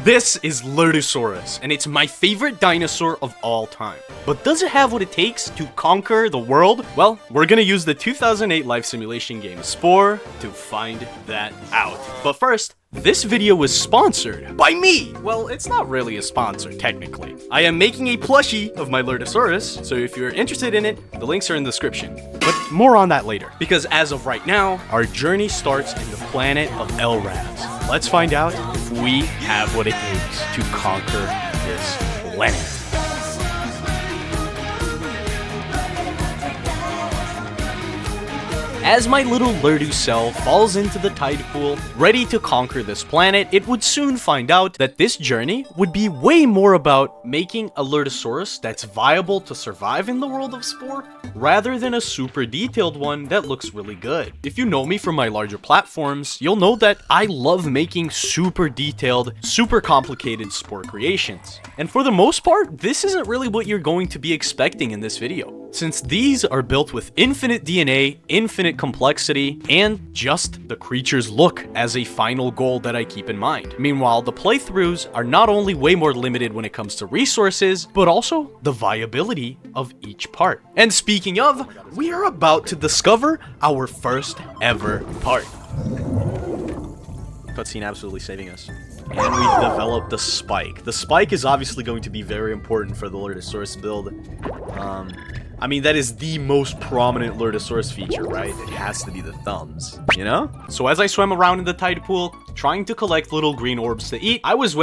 This is Lurdusaurus, and it's my favorite dinosaur of all time. But does it have what it takes to conquer the world? Well, we're gonna use the 2008 life simulation game Spore to find that out. But first, this video was sponsored by me! Well, it's not really a sponsor, technically. I am making a plushie of my Lertisaurus, so if you're interested in it, the links are in the description. But more on that later, because as of right now, our journey starts in the planet of ARENATUS. Let's find out if we have what it takes to conquer this planet. As my little Lurdusaurus falls into the tide pool, ready to conquer this planet, it would soon find out that this journey would be way more about making a Lurdusaurus that's viable to survive in the world of Spore, rather than a super detailed one that looks really good. If you know me from my larger platforms, you'll know that I love making super detailed, super complicated Spore creations. And for the most part, this isn't really what you're going to be expecting in this video, since these are built with infinite DNA, infinite complexity, and just the creature's look as a final goal that I keep in mind. Meanwhile, the playthroughs are not only way more limited when it comes to resources, but also the viability of each part. And speaking of, we are about to discover our first ever part. Cutscene absolutely saving us. And we've developed the spike. The spike is obviously going to be very important for the Lurdusaurus build. I mean, that is the most prominent Lurdusaurus feature, right? It has to be the thumbs, you know? So as I swam around in the tide pool, trying to collect little green orbs to eat, I was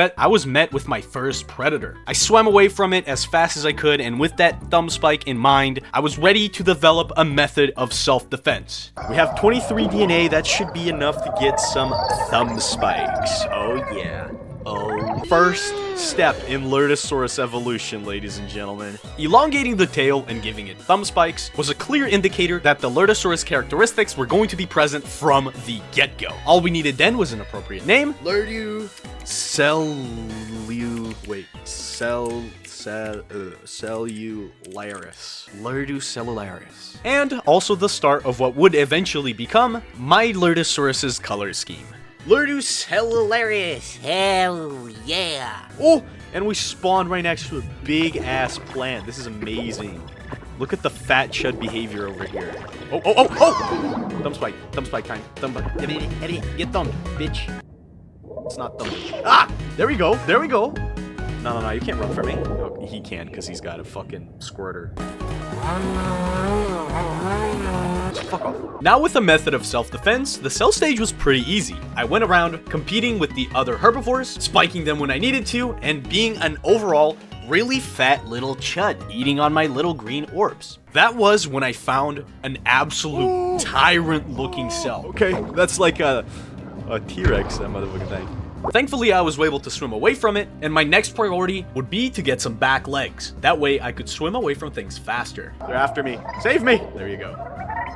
met with my first predator. I swam away from it as fast as I could, and with that thumb spike in mind, I was ready to develop a method of self-defense. We have 23 DNA, that should be enough to get some thumb spikes. Oh yeah. Oh, first step in Lurdusaurus evolution, ladies and gentlemen. Elongating the tail and giving it thumb spikes was a clear indicator that the Lurdusaurus characteristics were going to be present from the get-go. All we needed then was an appropriate name. Lurdusaurus. Lurdusaurus. And also the start of what would eventually become my Lurdusaurus's color scheme. Lurdusaurus, hell yeah! Oh, and we spawned right next to a big-ass plant. This is amazing. Look at the fat chud behavior over here. Oh! Thumb spike time. Thumb spike. Get thumbed, bitch. It's not thumbed. Ah! There we go. No, you can't run from me. Oh, he can, because he's got a fucking squirter. Fuck off. Now with a method of self-defense, the cell stage was pretty easy. I went around competing with the other herbivores, spiking them when I needed to, and being an overall really fat little chud, eating on my little green orbs. That was when I found an absolute tyrant-looking cell. Okay, that's like a T-Rex, that motherfucking thing. Thankfully, I was able to swim away from it, and my next priority would be to get some back legs. That way, I could swim away from things faster. They're after me. Save me! There you go.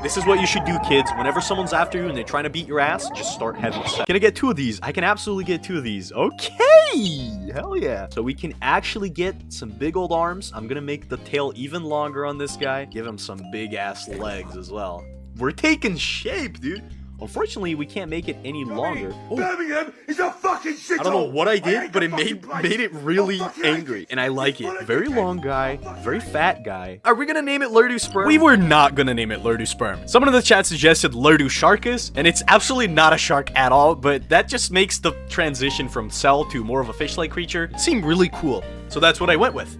This is what you should do, kids. Whenever someone's after you and they're trying to beat your ass, just start having sex. Can I get 2 of these? I can absolutely get 2 of these. Okay! Hell yeah. So we can actually get some big old arms. I'm gonna make the tail even longer on this guy. Give him some big-ass legs as well. We're taking shape, dude. Unfortunately, we can't make it any longer. Birmingham is a fucking shithole. I don't know what I did, but it made it really angry, and I like it. Very long guy, very fat guy. Are we gonna name it Lurdusperm? We were not gonna name it Lurdusperm. Someone in the chat suggested Lurdusarcus, and it's absolutely not a shark at all, but that just makes the transition from cell to more of a fish-like creature seem really cool. So that's what I went with.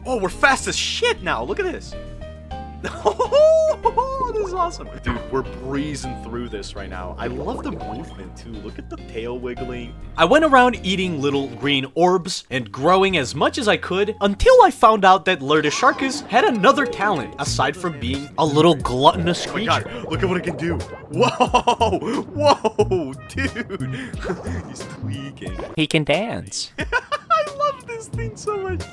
Oh, we're fast as shit now. Look at this. Oh, this is awesome. Dude, we're breezing through this right now. I love the movement too. Look at the tail wiggling. I went around eating little green orbs and growing as much as I could until I found out that Lurdusaurus had another talent aside from being a little gluttonous creature. Oh my God, look at what it can do. Whoa, dude. He's tweaking. He can dance. I love this thing so much.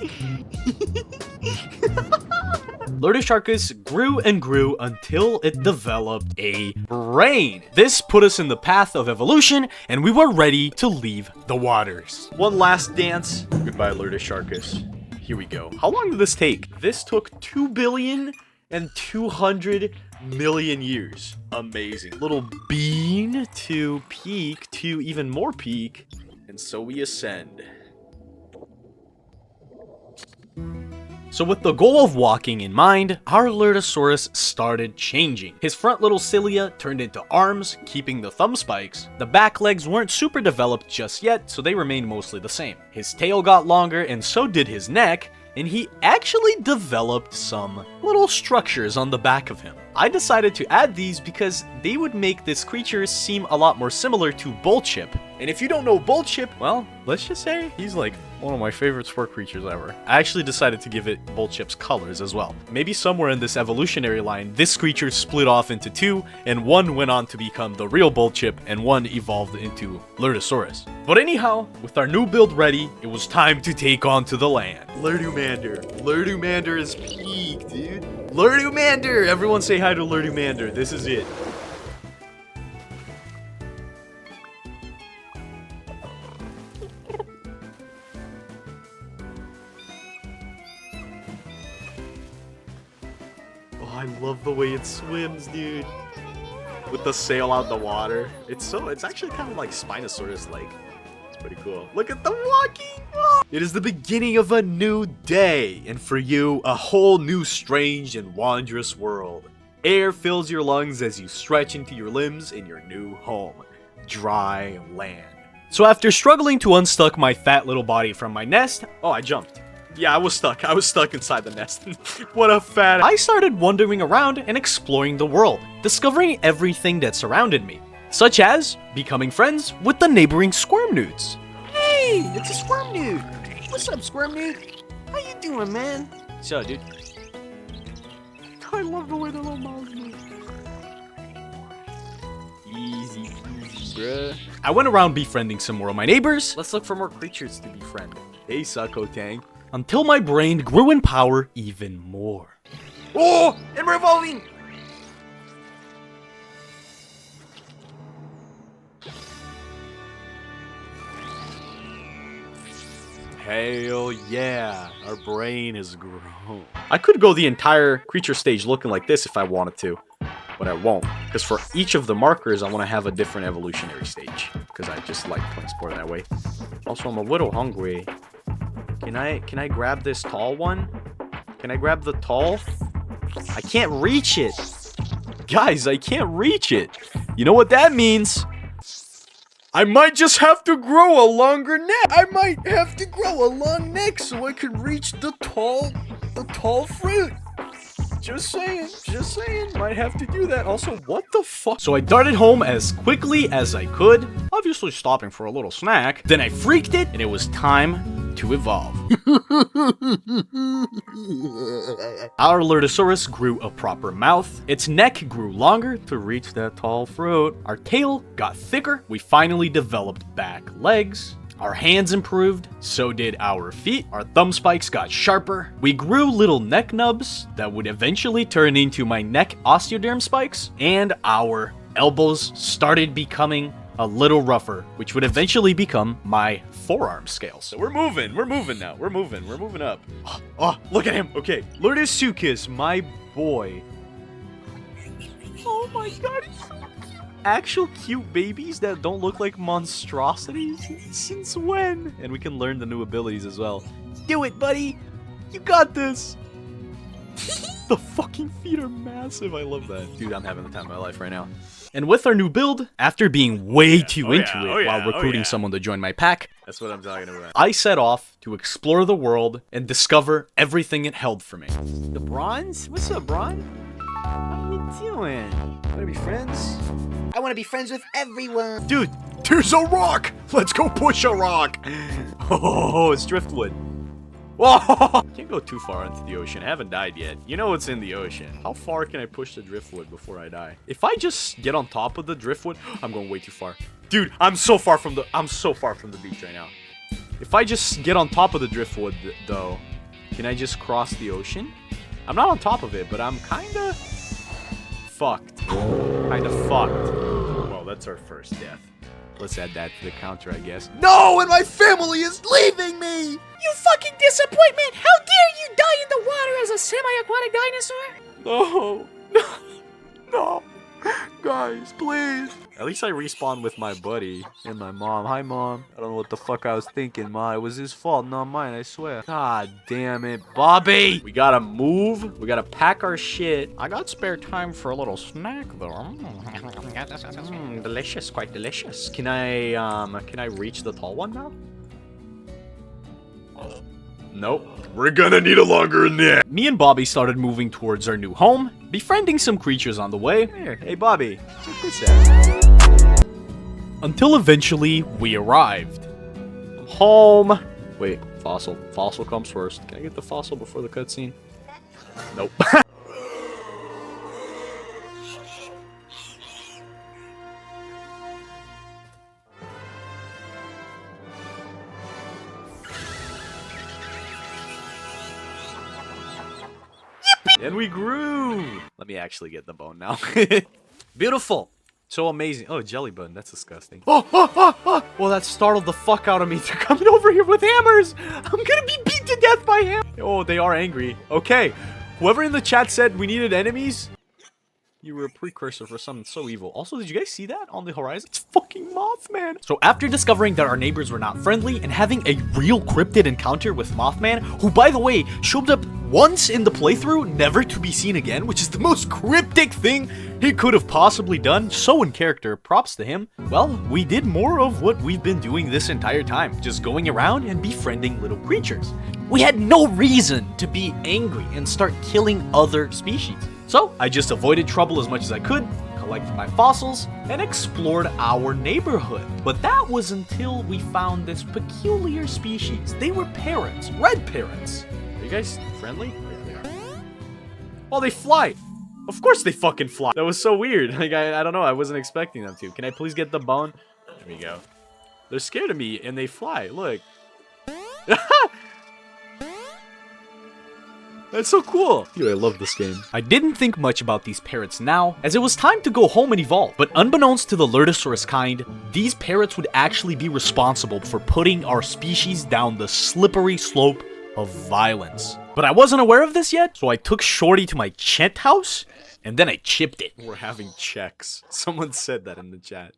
Lurdusaurus grew and grew until it developed a brain. This put us in the path of evolution, and we were ready to leave the waters. One last dance. Goodbye, Lurdusaurus. Here we go. How long did this take? This took 2,200,000,000 years. Amazing. Little bean to peak to even more peak, and so we ascend. So with the goal of walking in mind, our Lurdusaurus started changing. His front little cilia turned into arms, keeping the thumb spikes. The back legs weren't super developed just yet, so they remained mostly the same. His tail got longer and so did his neck, and he actually developed some little structures on the back of him. I decided to add these because they would make this creature seem a lot more similar to Bullchip. And if you don't know Bullchip, well, let's just say he's like one of my favorite spore creatures ever. I actually decided to give it Bullchip's colors as well. Maybe somewhere in this evolutionary line, this creature split off into two, and one went on to become the real Bullchip, and one evolved into Lurdusaurus. But anyhow, with our new build ready, it was time to take on to the land. Lurdumander. Lurdumander is peak, dude. Lurdumander! Everyone say hi to Lurdumander. This is it. Oh, I love the way it swims, dude. With the sail out the water. It's actually kind of like Spinosaurus-like. It's pretty cool. Look at the walking! Oh! It is the beginning of a new day, and for you, a whole new strange and wondrous world. Air fills your lungs as you stretch into your limbs in your new home. Dry land. So after struggling to unstuck my fat little body from my nest, oh, I jumped. Yeah, I was stuck. I was stuck inside the nest. What a fat... I started wandering around and exploring the world, discovering everything that surrounded me, such as becoming friends with the neighboring Squirmnewts. Hey, it's a Squirmnewt. What's up, Squirmnewt? How you doing, man? So, dude. I love the way the little mouths move. Easy peasy, bruh. I went around befriending some more of my neighbors. Let's look for more creatures to befriend. Hey, Sucko Tang. Until my brain grew in power even more. Oh, and we're evolving! Hell yeah, our brain has grown. I could go the entire creature stage looking like this if I wanted to, but I won't. Because for each of the markers, I want to have a different evolutionary stage. Because I just like playing Spore that way. Also, I'm a little hungry. Can I grab this tall one? Can I grab the tall? I can't reach it. Guys, I can't reach it. You know what that means? I might just have to grow a longer neck. I might have to grow a long neck so I can reach the tall fruit. Just saying, might have to do that. Also, what the fuck? So I darted home as quickly as I could, obviously stopping for a little snack. Then I freaked it, and it was time to evolve. Our Lertisaurus grew a proper mouth. Its neck grew longer to reach that tall fruit. Our tail got thicker. We finally developed back legs. Our hands improved, so did our feet. Our thumb spikes got sharper. We grew little neck nubs that would eventually turn into my neck osteoderm spikes. And our elbows started becoming a little rougher, which would eventually become my forearm scales. So we're moving now. We're moving up. Oh, look at him. Okay, Lurdusaurus, my boy. Oh my god, he's so cute. Actual cute babies that don't look like monstrosities? Since when? And we can learn the new abilities as well. Do it, buddy. You got this. The fucking feet are massive. I love that. Dude, I'm having the time of my life right now. And with our new build, after being way too into it while recruiting someone to join my pack, that's what I'm talking about. I set off to explore the world and discover everything it held for me. The Bronze? What's up, Bron? How you doing? Wanna be friends? I want to be friends with everyone. Dude, there's a rock! Let's go push a rock! Oh, it's driftwood. Whoa! Can't go too far into the ocean. I haven't died yet. You know what's in the ocean. How far can I push the driftwood before I die? If I just get on top of the driftwood, I'm going way too far. Dude, I'm so far from the beach right now. If I just get on top of the driftwood though, can I just cross the ocean? I'm not on top of it, but I'm kinda fucked. Well, that's our first death. Let's add that to the counter, I guess. No, and my family is leaving me! You fucking disappointment! How dare you die in the water as a semi-aquatic dinosaur? No. No. Guys, please. At least I respawned with my buddy and my mom. Hi, Mom. I don't know what the fuck I was thinking, Ma. It was his fault, not mine, I swear. God damn it. Bobby! We gotta move. We gotta pack our shit. I got spare time for a little snack, though. Delicious. Quite delicious. Can I reach the tall one now? Nope. We're gonna need a longer nap. Me and Bobby started moving towards our new home, befriending some creatures on the way. Here, hey Bobby, check this out. Until eventually, we arrived. I'm home. Wait, fossil. Fossil comes first. Can I get the fossil before the cutscene? Nope. And we grew! Let me actually get the bone now. Beautiful! So amazing. Oh, jelly bun. That's disgusting. Oh! Well, that startled the fuck out of me. They're coming over here with hammers! I'm gonna be beat to death by hammers! Oh, they are angry. Okay. Whoever in the chat said we needed enemies, you were a precursor for something so evil. Also, did you guys see that on the horizon? It's fucking Mothman. So after discovering that our neighbors were not friendly and having a real cryptid encounter with Mothman, who by the way, showed up once in the playthrough, never to be seen again, which is the most cryptic thing he could have possibly done. So in character, props to him. Well, we did more of what we've been doing this entire time, just going around and befriending little creatures. We had no reason to be angry and start killing other species. So I just avoided trouble as much as I could, collected my fossils, and explored our neighborhood. But that was until we found this peculiar species. They were parrots, red parrots. Are you guys friendly? Oh, yeah, they are. Well, they fly. Of course they fucking fly. That was so weird. Like, I don't know. I wasn't expecting them to. Can I please get the bone? There we go. They're scared of me and they fly. Look. That's so cool. Dude, I love this game. I didn't think much about these parrots now, as it was time to go home and evolve. But unbeknownst to the Lertisaurus kind, these parrots would actually be responsible for putting our species down the slippery slope of violence. But I wasn't aware of this yet, so I took Shorty to my Chet house, and then I chipped it. We're having checks. Someone said that in the chat.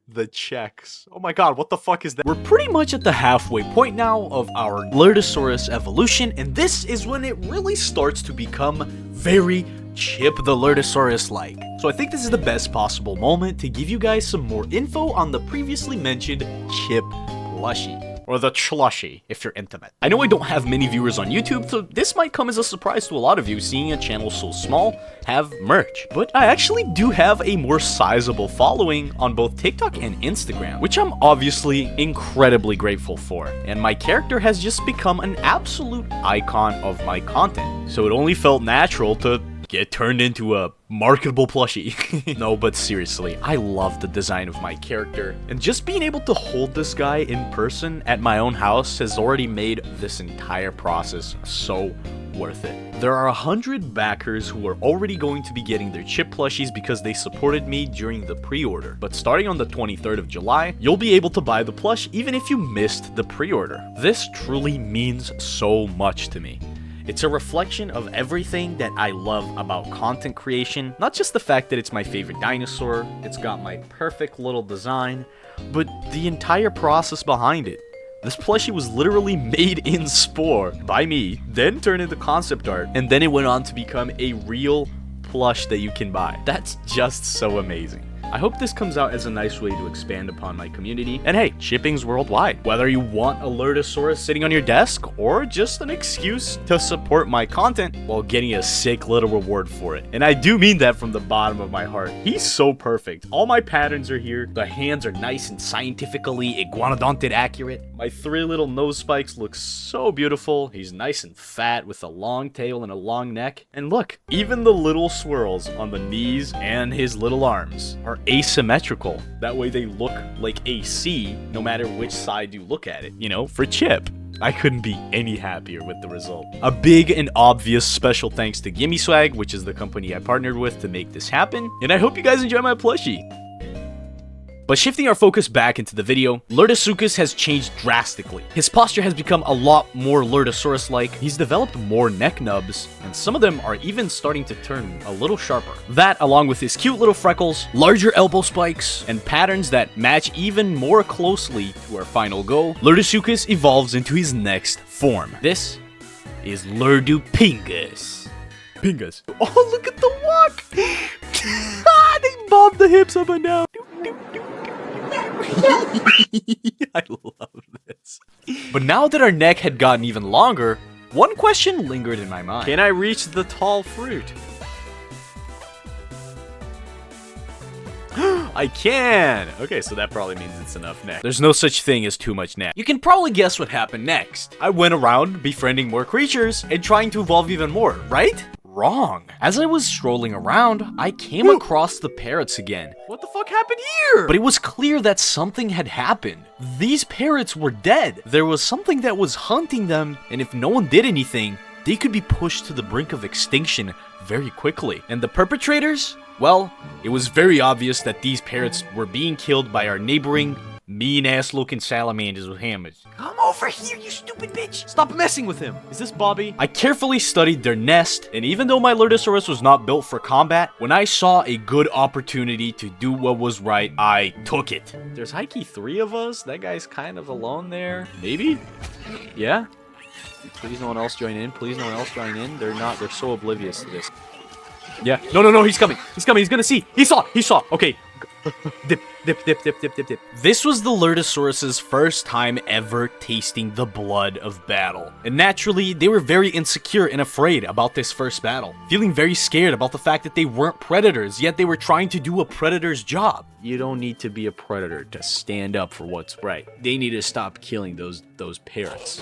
The checks. Oh my god, what the fuck is that? We're pretty much at the halfway point now of our Lurdusaurus evolution, and this is when it really starts to become very Chip the Lurdusaurus-like. So I think this is the best possible moment to give you guys some more info on the previously mentioned Chip plushie. Or the Plushie, if you're intimate. I know I don't have many viewers on YouTube, so this might come as a surprise to a lot of you, seeing a channel so small have merch. But I actually do have a more sizable following on both TikTok and Instagram, which I'm obviously incredibly grateful for. And my character has just become an absolute icon of my content. So it only felt natural to get turned into a marketable plushie. No, but seriously, I love the design of my character, and just being able to hold this guy in person at my own house has already made this entire process so worth it. There are 100 backers who are already going to be getting their Chip plushies because they supported me during the pre-order. But starting on the 23rd of July, you'll be able to buy the plush even if you missed the pre-order. This truly means so much to me. It's a reflection of everything that I love about content creation, not just the fact that it's my favorite dinosaur, it's got my perfect little design, but the entire process behind it. This plushie was literally made in Spore by me, then turned into concept art, and then it went on to become a real plush that you can buy. That's just so amazing. I hope this comes out as a nice way to expand upon my community. And hey, shipping's worldwide. Whether you want a Lurdusaurus sitting on your desk or just an excuse to support my content while getting a sick little reward for it. And I do mean that from the bottom of my heart. He's so perfect. All my patterns are here. The hands are nice and scientifically iguanodonted accurate. My 3 little nose spikes look so beautiful. He's nice and fat with a long tail and a long neck. And look, even the little swirls on the knees and his little arms are asymmetrical. That way they look like a C no matter which side you look at it. You know, for Chip. I couldn't be any happier with the result. A big and obvious special thanks to Gimme Swag, which is the company I partnered with to make this happen. And I hope you guys enjoy my plushie. But But shifting our focus back into the video, Lertisaurus has changed drastically. His posture has become a lot more Lurdusaurus-like, he's developed more neck nubs, and some of them are even starting to turn a little sharper. That, along with his cute little freckles, larger elbow spikes, and patterns that match even more closely to our final goal, Lurdusaurus evolves into his next form. This is Lurdupingus. Pingus. Oh, look at the walk! They bob the hips up and down. I love this. But now that our neck had gotten even longer, one question lingered in my mind. Can I reach the tall fruit? I can! Okay, so that probably means it's enough neck. There's no such thing as too much neck. You can probably guess what happened next. I went around befriending more creatures and trying to evolve even more, right? Wrong. As I was strolling around, I came across the parrots again. What the fuck happened here? But it was clear that something had happened. These parrots were dead. There was something that was hunting them, and if no one did anything, they could be pushed to the brink of extinction very quickly. And the perpetrators? Well, it was very obvious that these parrots were being killed by our neighboring mean-ass looking salamanders with hammers. Come over here, you stupid bitch. Stop messing with him. Is this Bobby? I carefully studied their nest, and even though my Lertisaurus was not built for combat, when I saw a good opportunity to do what was right, I took it. There's high-key 3 of us. That guy's kind of alone there. Maybe? Yeah? Please no one else join in. Please no one else join in. They're not. They're so oblivious to this. Yeah. No, he's coming. He's coming. He's gonna see. He saw. Okay. Dip. This was the Lertisaurus' first time ever tasting the blood of battle. And naturally, they were very insecure and afraid about this first battle. Feeling very scared about the fact that they weren't predators, yet they were trying to do a predator's job. You don't need to be a predator to stand up for what's right. They need to stop killing those parrots.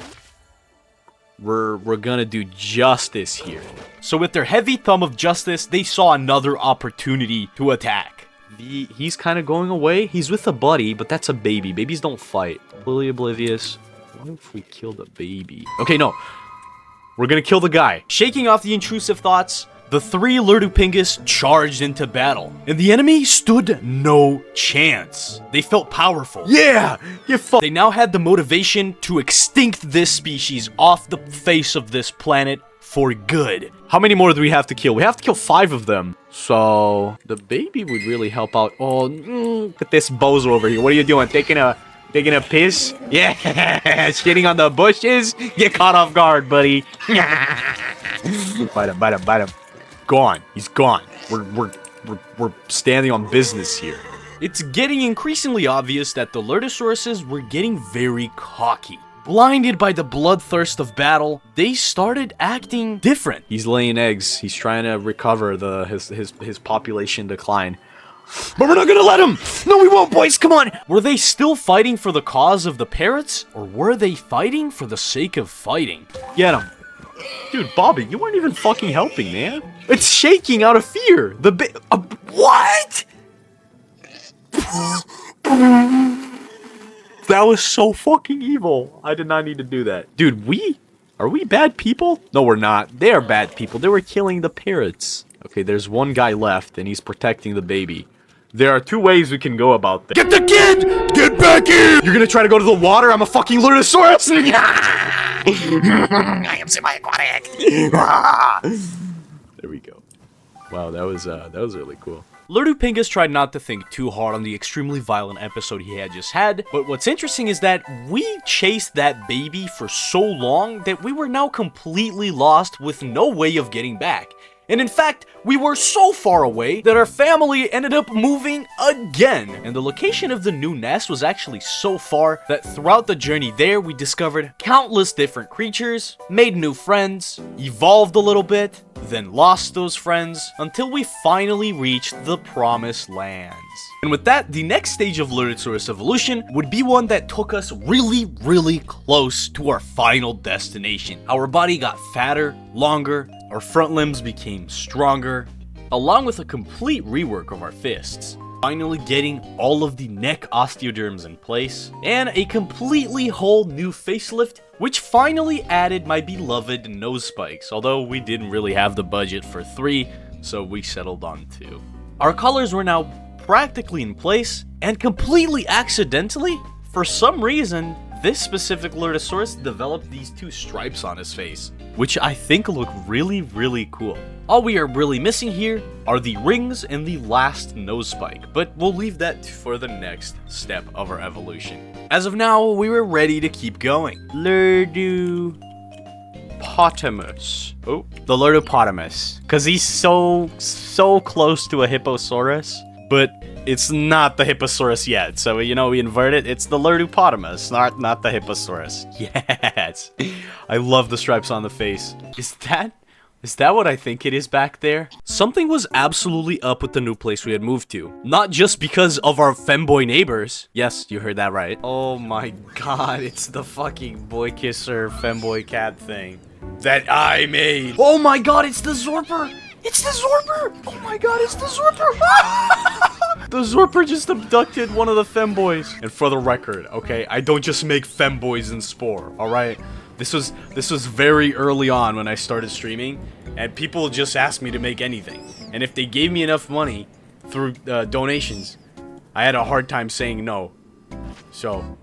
We're gonna do justice here. So with their heavy thumb of justice, they saw another opportunity to attack. He's kind of going away. He's with a buddy, but that's a baby. Babies don't fight. Completely oblivious. What if we kill the baby? Okay, no. We're gonna kill the guy. Shaking off the intrusive thoughts, the 3 Lurdupingus charged into battle, and the enemy stood no chance. They felt powerful. Yeah! They now had the motivation to extinct this species off the face of this planet for good. How many more do we have to kill? We have to kill 5 of them. So the baby would really help out. Oh, look at this bozo over here. What are you doing? Taking a piss? Yeah, shitting on the bushes. Get caught off guard, buddy. Bite him. Gone. He's gone. We're standing on business here. It's getting increasingly obvious that the Lertisauruses were getting very cocky. Blinded by the bloodthirst of battle, they started acting different. He's laying eggs. He's trying to recover his population decline. But we're not gonna let him! No, we won't, boys! Come on! Were they still fighting for the cause of the parrots? Or were they fighting for the sake of fighting? Get him. Dude, Bobby, you weren't even fucking helping, man. It's shaking out of fear. What? That was so fucking evil. I did not need to do that. Dude, are we bad people? No, we're not. They are bad people. They were killing the parrots. Okay, there's one guy left, and he's protecting the baby. There are 2 ways we can go about this. Get the kid! Get back here! You're gonna try to go to the water? I'm a fucking Lurdusaurus! I am semi-aquatic. There we go. Wow, that was really cool. Lurdupingus tried not to think too hard on the extremely violent episode he had just had, but what's interesting is that we chased that baby for so long that we were now completely lost with no way of getting back. And in fact, we were so far away that our family ended up moving again. And the location of the new nest was actually so far that throughout the journey there, we discovered countless different creatures, made new friends, evolved a little bit, then lost those friends until we finally reached the promised lands. And with that, the next stage of Lurdusaurus evolution would be one that took us really close to our final destination. Our body got fatter, longer, our front limbs became stronger, along with a complete rework of our fists. Finally getting all of the neck osteoderms in place, and a completely whole new facelift, which finally added my beloved nose spikes, although we didn't really have the budget for 3, so we settled on 2. Our colors were now practically in place, and completely accidentally, for some reason, this specific Lurdusaurus developed these 2 stripes on his face, which I think look really, really cool. All we are really missing here are the rings and the last nose spike, but we'll leave that for the next step of our evolution. As of now, we were ready to keep going. Lurdupotamus. Oh, the Lurdupotamus. Because he's so close to a Hipposaurus, but it's not the Hipposaurus yet. So, you know, we invert it. It's the Lurdupotamus, not the Hipposaurus. Yes. I love the stripes on the face. Is that what I think it is back there? Something was absolutely up with the new place we had moved to. Not just because of our femboy neighbors. Yes, you heard that right. Oh my god, it's the fucking boy kisser femboy cat thing that I made. Oh my god, it's the Zorper! It's the Zorper! Oh my god, it's the Zorper! The Zorper just abducted one of the femboys. And for the record, okay, I don't just make femboys in Spore, alright? This was very early on when I started streaming, and people just asked me to make anything. And if they gave me enough money through donations, I had a hard time saying no. So,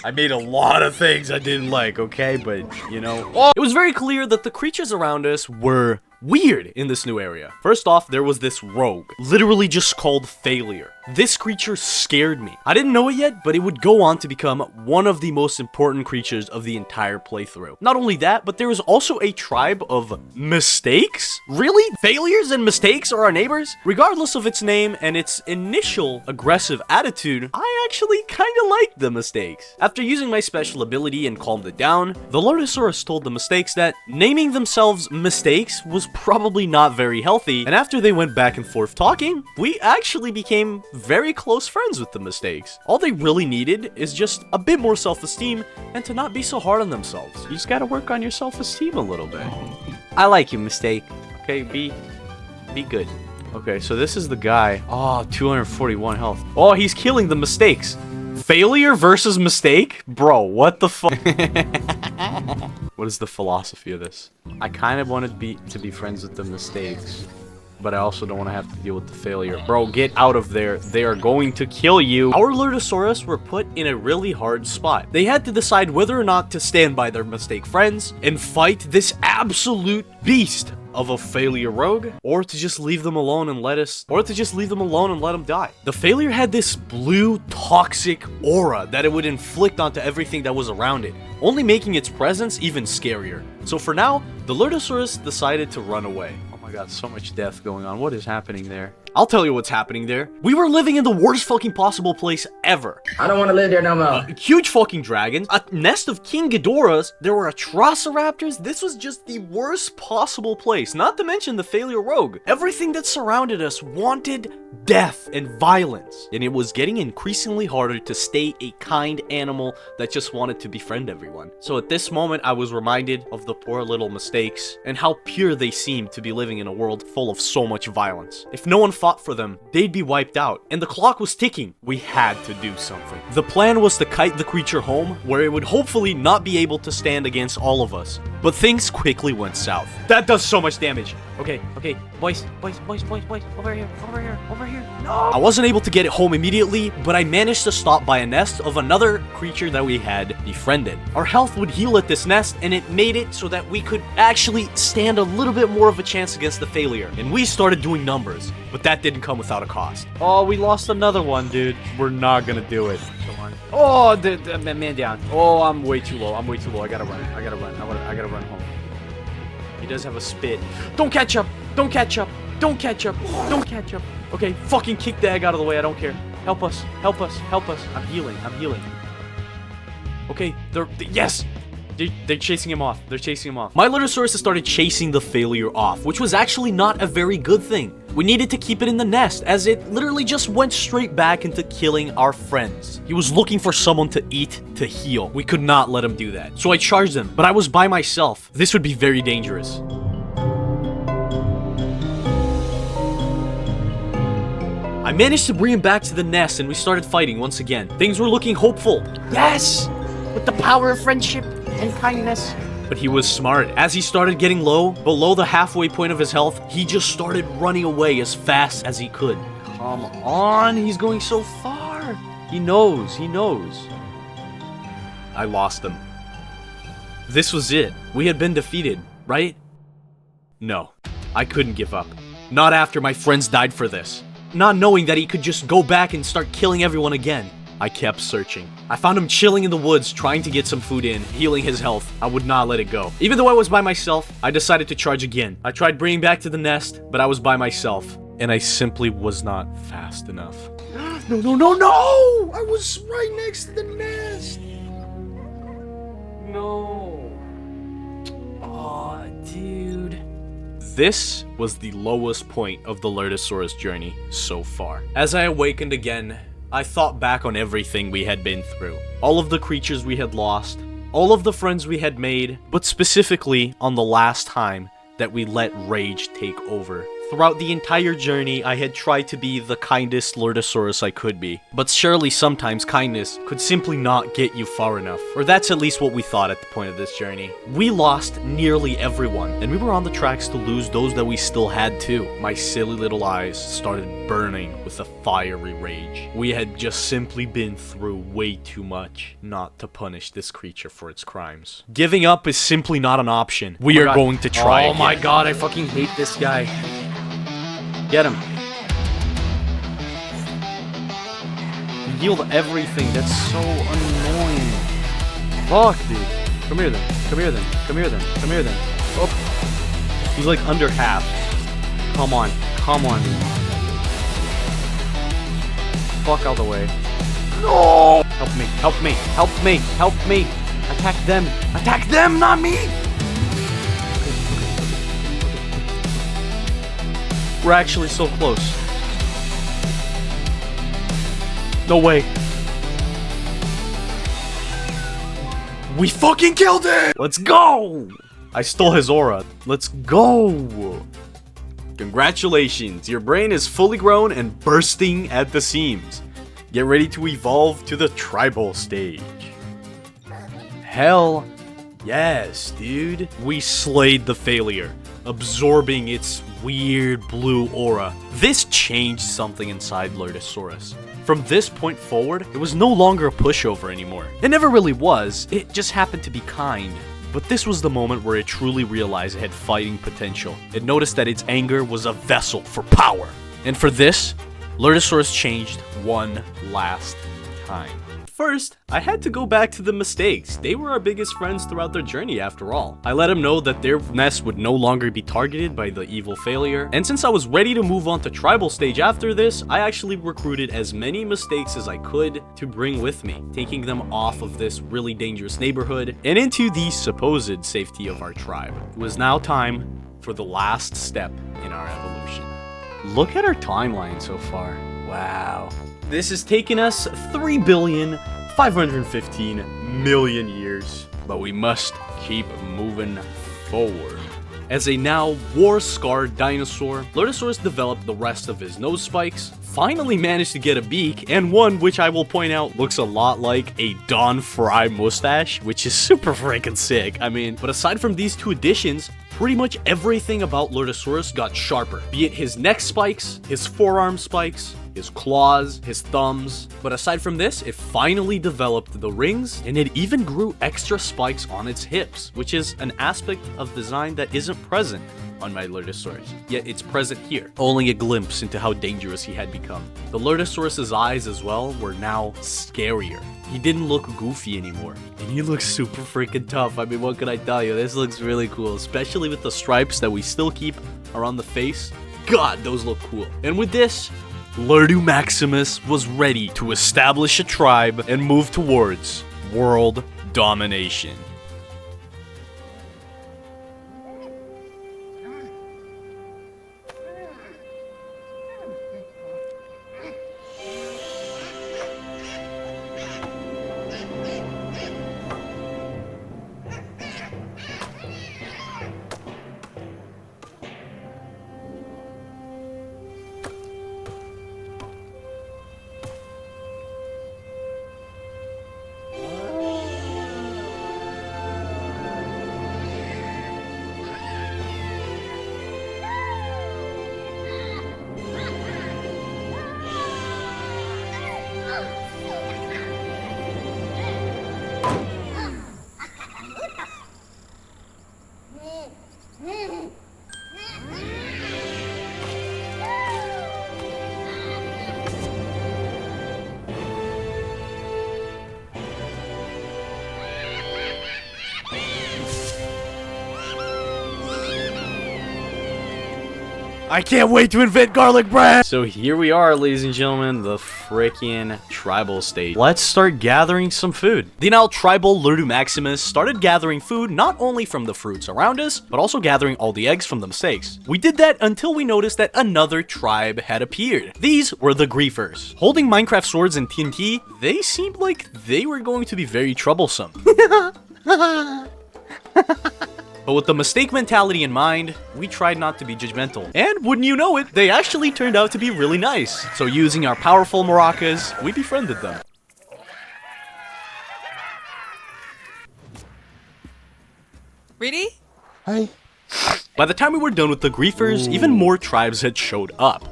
I made a lot of things I didn't like, okay? But, you know. Oh! It was very clear that the creatures around us were weird in this new area. First off, there was this rogue, literally just called Failure. This creature scared me. I didn't know it yet, but it would go on to become one of the most important creatures of the entire playthrough. Not only that, but there was also a tribe of mistakes? Really? Failures and mistakes are our neighbors? Regardless of its name and its initial aggressive attitude, I actually kinda liked the mistakes. After using my special ability and calmed it down, the Lurdusaurus told the mistakes that naming themselves mistakes was probably not very healthy, and after they went back and forth talking, we actually became very close friends with the mistakes. All they really needed is just a bit more self-esteem and to not be so hard on themselves. You just gotta work on your self-esteem a little bit. I like you, Mistake. Okay, be good. Okay, so this is the guy. Oh, 241 health. Oh, he's killing the mistakes. Failure versus mistake? Bro, what the fuck? What is the philosophy of this? I kind of wanted to be friends with the mistakes, but I also don't want to have to deal with the failure. Bro, get out of there. They are going to kill you. Our Lurdusaurus were put in a really hard spot. They had to decide whether or not to stand by their mistake friends and fight this absolute beast of a failure rogue, or to just leave them alone and let them die. The failure had this blue toxic aura that it would inflict onto everything that was around it, only making its presence even scarier. So for now, the Lurdusaurus decided to run away. Oh my god, so much death going on. What is happening there? I'll tell you what's happening there. We were living in the worst fucking possible place ever. I don't want to live there no more. Huge fucking dragons, a nest of King Ghidorahs, there were Atrociraptors. This was just the worst possible place, not to mention the failure rogue. Everything that surrounded us wanted death and violence, and it was getting increasingly harder to stay a kind animal that just wanted to befriend everyone. So at this moment, I was reminded of the poor little mistakes and how pure they seemed to be living in a world full of so much violence. If no one fought for them, they'd be wiped out, and the clock was ticking. We had to do something. The plan was to kite the creature home, where it would hopefully not be able to stand against all of us. But things quickly went south. That does so much damage. Okay, boys, over here. No! I wasn't able to get it home immediately, but I managed to stop by a nest of another creature that we had befriended. Our health would heal at this nest, and it made it so that we could actually stand a little bit more of a chance against the failure. And we started doing numbers, but that didn't come without a cost. Oh, we lost another one, dude. We're not gonna do it. Come on. Oh, the man down. Oh, I'm way too low. I gotta run. I gotta run home. He does have a spit. Don't catch up. Okay, fucking kick the egg out of the way. I don't care. Help us. I'm healing. Okay, yes! They're chasing him off. My Lurdusaurus started chasing the failure off, which was actually not a very good thing. We needed to keep it in the nest, as it literally just went straight back into killing our friends. He was looking for someone to eat to heal. We could not let him do that. So I charged him, but I was by myself. This would be very dangerous. I managed to bring him back to the nest, and we started fighting once again. Things were looking hopeful. Yes! With the power of friendship and kindness. But he was smart. As he started getting low, below the halfway point of his health, he just started running away as fast as he could. Come on, he's going so far. He knows, he knows. I lost him. This was it. We had been defeated, right? No, I couldn't give up. Not after my friends died for this. Not knowing that he could just go back and start killing everyone again. I kept searching. I found him chilling in the woods, trying to get some food in, healing his health. I would not let it go. Even though I was by myself, I decided to charge again. I tried bringing back to the nest, but I was by myself. And I simply was not fast enough. No, no, no, no! I was right next to the nest. No. Aw, dude. This was the lowest point of the Lertisaurus journey so far. As I awakened again, I thought back on everything we had been through. All of the creatures we had lost, all of the friends we had made, but specifically on the last time that we let rage take over. Throughout the entire journey, I had tried to be the kindest Lurdusaurus I could be. But surely sometimes kindness could simply not get you far enough. Or that's at least what we thought at the point of this journey. We lost nearly everyone, and we were on the tracks to lose those that we still had too. My silly little eyes started burning with a fiery rage. We had just simply been through way too much not to punish this creature for its crimes. Giving up is simply not an option. We are going to try again. Oh my god, I fucking hate this guy. Get him. He healed everything. That's so annoying. Fuck, dude. Come here then. Come here then. Come here then. Come here then. Oh. He's like under half. Come on. Come on. Fuck out of the way. No! Help me. Help me. Help me. Help me. Attack them. Attack them, not me! We're actually so close. No way. We fucking killed it! Let's go! I stole his aura. Let's go! Congratulations, your brain is fully grown and bursting at the seams. Get ready to evolve to the tribal stage. Hell yes, dude. We slayed the failure, absorbing its weird blue aura. This changed something inside Lurdusaurus. From this point forward, it was no longer a pushover anymore. It never really was, it just happened to be kind. But this was the moment where it truly realized it had fighting potential. It noticed that its anger was a vessel for power. And for this, Lurdusaurus changed one last time. First, I had to go back to the mistakes. They were our biggest friends throughout their journey after all. I let them know that their nest would no longer be targeted by the evil failure. And since I was ready to move on to tribal stage after this, I actually recruited as many mistakes as I could to bring with me, taking them off of this really dangerous neighborhood and into the supposed safety of our tribe. It was now time for the last step in our evolution. Look at our timeline so far. Wow. This has taken us 3,515,000,000 years, but we must keep moving forward. As a now war-scarred dinosaur, Lurdusaurus developed the rest of his nose spikes, finally managed to get a beak, and one which I will point out looks a lot like a Don Fry mustache, which is super freaking sick. I mean, but aside from these two additions, pretty much everything about Lurdusaurus got sharper, be it his neck spikes, his forearm spikes, his claws, his thumbs. But aside from this, it finally developed the rings, and it even grew extra spikes on its hips, which is an aspect of design that isn't present on my Lurdusaurus, yet it's present here. Only a glimpse into how dangerous he had become. The Lurdusaurus's eyes as well were now scarier. He didn't look goofy anymore, and he looks super freaking tough. I mean, what can I tell you? This looks really cool, especially with the stripes that we still keep around the face. God, those look cool. And with this, Lurdu Maximus was ready to establish a tribe and move towards world domination. I can't wait to invent garlic bread! So here we are, ladies and gentlemen, the freaking tribal stage. Let's start gathering some food. The now tribal Lurdusaurus started gathering food not only from the fruits around us, but also gathering all the eggs from the mistakes. We did that until we noticed that another tribe had appeared. These were the Griefers. Holding Minecraft swords and TNT, they seemed like they were going to be very troublesome. But with the mistake mentality in mind, we tried not to be judgmental. And wouldn't you know it, they actually turned out to be really nice. So using our powerful maracas, we befriended them. Ready? Hi. By the time we were done with the Griefers, even more tribes had showed up.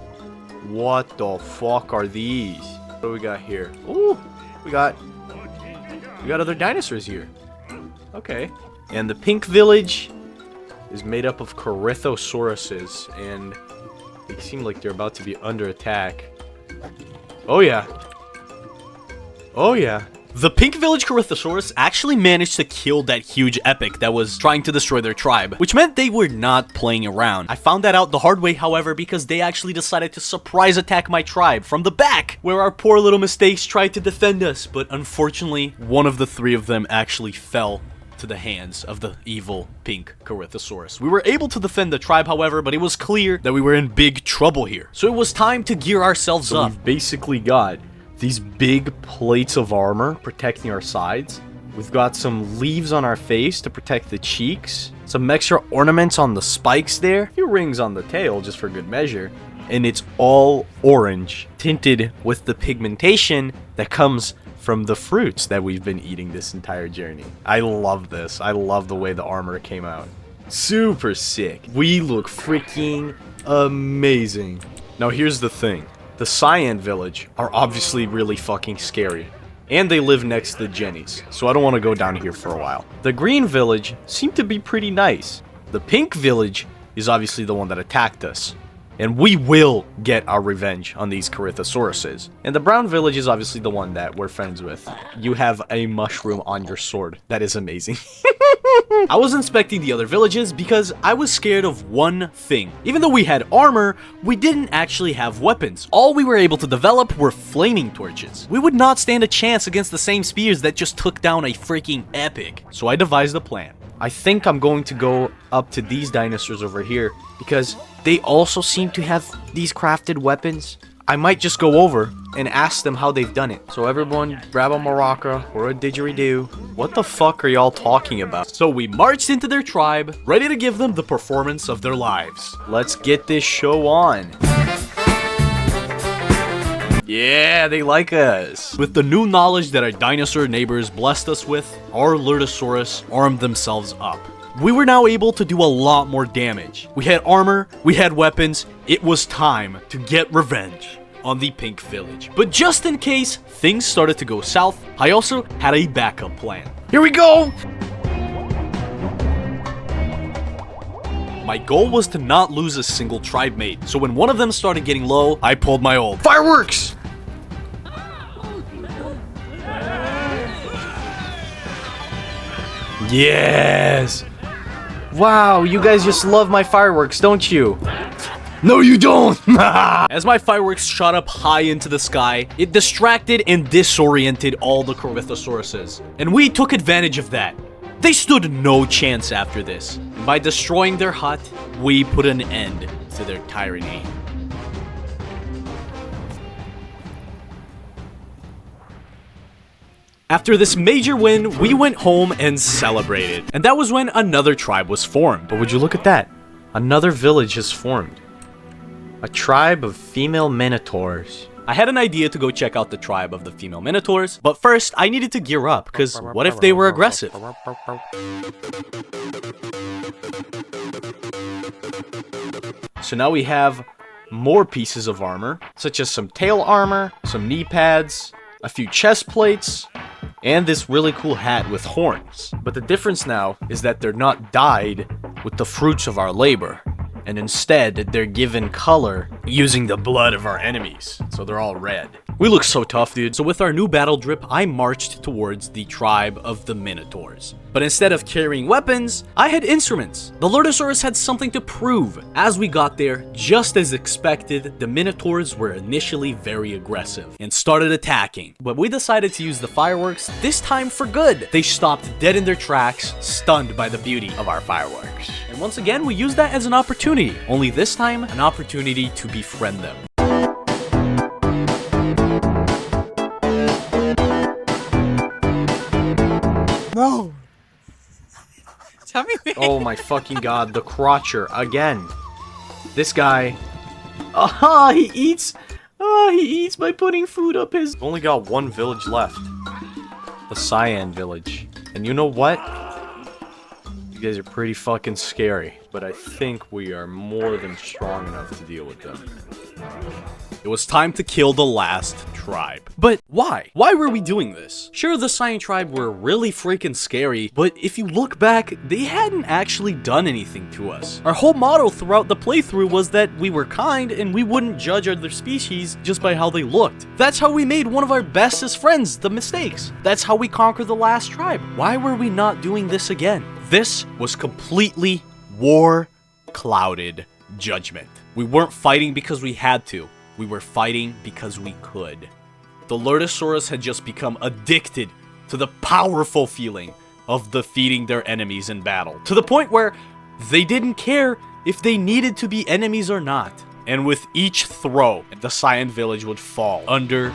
What the fuck are these? What do we got here? Ooh, we got other dinosaurs here. Okay. And the pink village is made up of Lertisauruses, and they seem like they're about to be under attack. Oh yeah. Oh yeah. The pink village Lertisaurus actually managed to kill that huge epic that was trying to destroy their tribe, which meant they were not playing around. I found that out the hard way, however, because they actually decided to surprise attack my tribe from the back, where our poor little mistakes tried to defend us, but unfortunately, one of the three of them actually fell to the hands of the evil pink Lertisaurus. We were able to defend the tribe, however, but it was clear that we were in big trouble here. So it was time to gear ourselves up. We've basically got these big plates of armor protecting our sides. We've got some leaves on our face to protect the cheeks. Some extra ornaments on the spikes there. A few rings on the tail just for good measure. And it's all orange, tinted with the pigmentation that comes from the fruits that we've been eating this entire journey. I love this. I love the way the armor came out. Super sick. We look freaking amazing. Now here's the thing. The Cyan village are obviously really fucking scary. And they live next to Jenny's, so I don't want to go down here for a while. The green village seemed to be pretty nice. The pink village is obviously the one that attacked us. And we will get our revenge on these Lertisauruses. And the brown village is obviously the one that we're friends with. You have a mushroom on your sword. That is amazing. I was inspecting the other villages because I was scared of one thing. Even though we had armor, we didn't actually have weapons. All we were able to develop were flaming torches. We would not stand a chance against the same spears that just took down a freaking epic. So I devised a plan. I think I'm going to go up to these dinosaurs over here because they also seem to have these crafted weapons. I might just go over and ask them how they've done it. So everyone grab a maraca or a didgeridoo. What the fuck are y'all talking about? So we marched into their tribe, ready to give them the performance of their lives. Let's get this show on. Yeah, they like us. With the new knowledge that our dinosaur neighbors blessed us with, our Lurdusaurus armed themselves up. We were now able to do a lot more damage. We had armor, we had weapons. It was time to get revenge on the pink village. But just in case things started to go south, I also had a backup plan. Here we go! My goal was to not lose a single tribe mate, so when one of them started getting low, I pulled my old fireworks! Yes! Wow, you guys just love my fireworks, don't you? No, you don't! As my fireworks shot up high into the sky, it distracted and disoriented all the Lertisauruses. And we took advantage of that. They stood no chance after this. And by destroying their hut, we put an end to their tyranny. After this major win, we went home and celebrated. And that was when another tribe was formed. But would you look at that? Another village has formed. A tribe of female minotaurs. I had an idea to go check out the tribe of the female minotaurs, but first I needed to gear up, because what if they were aggressive? So now we have more pieces of armor, such as some tail armor, some knee pads, a few chest plates, and this really cool hat with horns. But the difference now is that they're not dyed with the fruits of our labor, and instead they're given color using the blood of our enemies, so they're all red. We look so tough, dude. So with our new battle drip, I marched towards the tribe of the Minotaurs. But instead of carrying weapons, I had instruments. The Lurdusaurus had something to prove. As we got there, just as expected, the Minotaurs were initially very aggressive and started attacking. But we decided to use the fireworks, this time for good. They stopped dead in their tracks, stunned by the beauty of our fireworks. And once again, we used that as an opportunity. Only this time, an opportunity to befriend them. No. Tell me where. Oh my fucking god, the Crotcher again. This guy. Aha, he eats. He eats by putting food up his. Only got one village left. The Cyan village. And you know what? You guys are pretty fucking scary. But I think we are more than strong enough to deal with them. It was time to kill the last tribe. But why? Why were we doing this? Sure, the Cyan tribe were really freaking scary, but if you look back, they hadn't actually done anything to us. Our whole motto throughout the playthrough was that we were kind and we wouldn't judge other species just by how they looked. That's how we made one of our bestest friends, the Mistakes. That's how we conquered the last tribe. Why were we not doing this again? This was completely war-clouded judgment. We weren't fighting because we had to. We were fighting because we could. The Lertisaurus had just become addicted to the powerful feeling of defeating their enemies in battle, to the point where they didn't care if they needed to be enemies or not. And with each throw, the Cyan village would fall under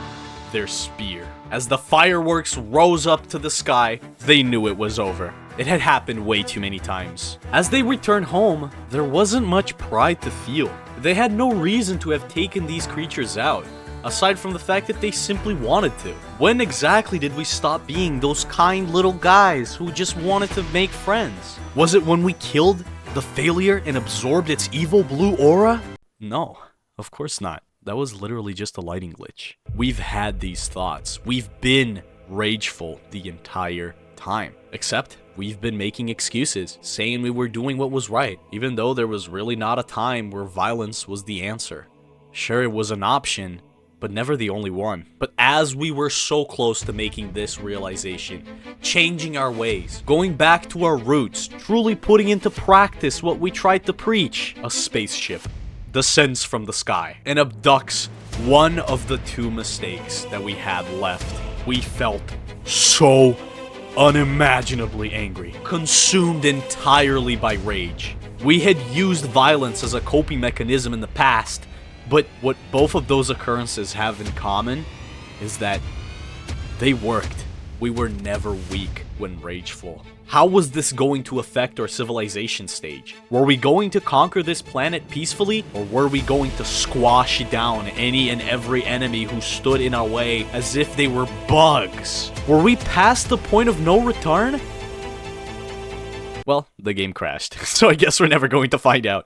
their spear. As the fireworks rose up to the sky, they knew it was over. It had happened way too many times. As they returned home, there wasn't much pride to feel. They had no reason to have taken these creatures out, aside from the fact that they simply wanted to. When exactly did we stop being those kind little guys who just wanted to make friends? Was it when we killed the failure and absorbed its evil blue aura? No, of course not. That was literally just a lighting glitch. We've had these thoughts. We've been rageful the entire time. Except, we've been making excuses, saying we were doing what was right, even though there was really not a time where violence was the answer. Sure, it was an option, but never the only one. But as we were so close to making this realization, changing our ways, going back to our roots, truly putting into practice what we tried to preach, a spaceship descends from the sky and abducts one of the two mistakes that we had left. We felt so unimaginably angry, consumed entirely by rage. We had used violence as a coping mechanism in the past, but what both of those occurrences have in common is that they worked. We were never weak when rageful. How was this going to affect our civilization stage? Were we going to conquer this planet peacefully, or were we going to squash down any and every enemy who stood in our way as if they were bugs? Were we past the point of no return? Well, the game crashed, so I guess we're never going to find out.